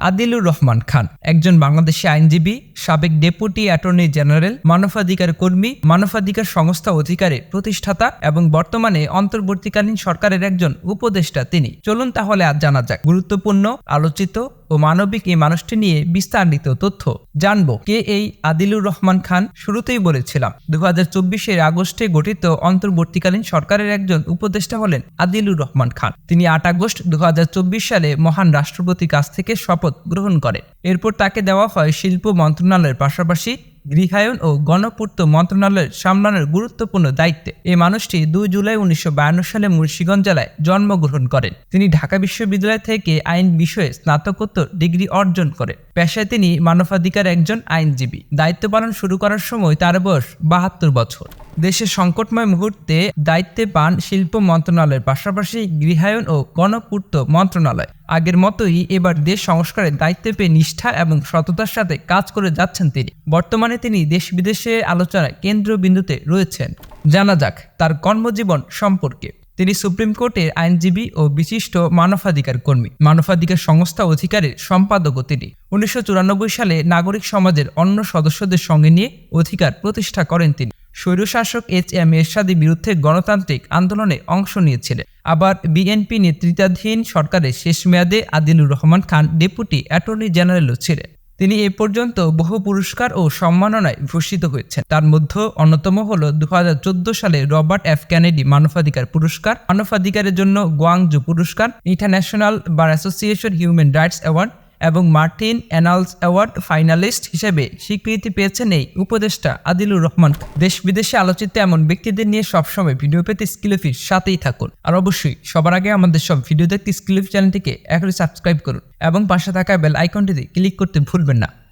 আদিলুর রহমান খান একজন বাংলাদেশী আইনজীবী, সাবেক ডেপুটি অ্যাটর্নি জেনারেল, মানবাধিকার কর্মী, মানবাধিকার সংস্থা অধিকারের প্রতিষ্ঠাতা এবং বর্তমানে অন্তর্বর্তীকালীন সরকারের একজন উপদেষ্টা তিনি। চলুন তাহলে আজ জানা যাক গুরুত্বপূর্ণ, আলোচিত ও মানবিক এই মানুষটি নিয়ে বিস্তারিত তথ্য জানবো। কে এই আদিলুর রহমান খান? শুরুতেই বলেছিলাম 2024 আগস্টে গঠিত অন্তর্বর্তীকালীন সরকারের একজন উপদেষ্টা হলেন আদিলুর রহমান খান। তিনি 8 আগস্ট 2024 সালে মহান রাষ্ট্রপতির কাছ থেকে শপথ গ্রহণ করেন। এরপর তাকে দেওয়া হয় শিল্প মন্ত্রণালয়ের পাশাপাশি গৃহায়ন ও গণপূর্ত মন্ত্রণালয়ের সামলানোর গুরুত্বপূর্ণ দায়িত্বে। এই মানুষটি 2 জুলাই 1952 সালে মুন্সিগঞ্জ জেলায় জন্মগ্রহণ করেন। তিনি ঢাকা বিশ্ববিদ্যালয় থেকে আইন বিষয়ে স্নাতকোত্তর ডিগ্রি অর্জন করেন। পেশায় তিনি মানবাধিকার একজন আইনজীবী। দায়িত্ব পালন শুরু করার সময় তার বয়স 72 বছর। দেশের সংকটময় মুহূর্তে দায়িত্বে পান শিল্প মন্ত্রণালয়ের পাশাপাশি গৃহায়ন ও গণপূর্ত মন্ত্রণালয়। আগের মতোই এবার দেশ সংস্কারের দায়িত্ব পেয়ে নিষ্ঠা এবং সততার সাথে কাজ করে যাচ্ছেন তিনি। বর্তমানে তিনি দেশ বিদেশে আলোচনায় কেন্দ্রবিন্দুতে রয়েছেন। জানা যাক তার কর্মজীবন সম্পর্কে। তিনি সুপ্রিম কোর্টের আইনজীবী ও বিশিষ্ট মানবাধিকার কর্মী, মানবাধিকার সংস্থা অধিকারের সম্পাদকও তিনি। 1994 সালে নাগরিক সমাজের অন্য সদস্যদের সঙ্গে নিয়ে অধিকার প্রতিষ্ঠা করেন তিনি। স্বৈরশাসক HM এরশাদের বিরুদ্ধে গণতান্ত্রিক আন্দোলনে অংশ নিয়েছিলেন। আবার বিএনপি নেতৃত্বাধীন সরকারের শেষ মেয়াদে আদিলুর রহমান খান ডেপুটি অ্যাটর্নি জেনারেলও ছিলেন। তিনি এ পর্যন্ত বহু পুরস্কার ও সম্মাননায় ভূষিত হয়েছেন। তার মধ্যে অন্যতম হল 2014 সালে রবার্ট F কেনেডি মানবাধিকার পুরস্কার, মানবাধিকারের জন্য গোয়াংজু পুরস্কার, international bar association human rights award এবং মার্টিন অ্যানালস অ্যাওয়ার্ড ফাইনালিস্ট হিসেবে স্বীকৃতি পেয়েছেন এই উপদেষ্টা আদিলুর রহমান। দেশ বিদেশে আলোচিত এমন ব্যক্তিদের নিয়ে সবসময় ভিডিও পেতে স্কিলফির সাথেই থাকুন। আর অবশ্যই সবার আগে আমাদের সব ভিডিও দেখতে স্কিলফি চ্যানেলটিকে এখনই সাবস্ক্রাইব করুন এবং পাশে থাকা বেল আইকনটিতে ক্লিক করতে ভুলবেন না।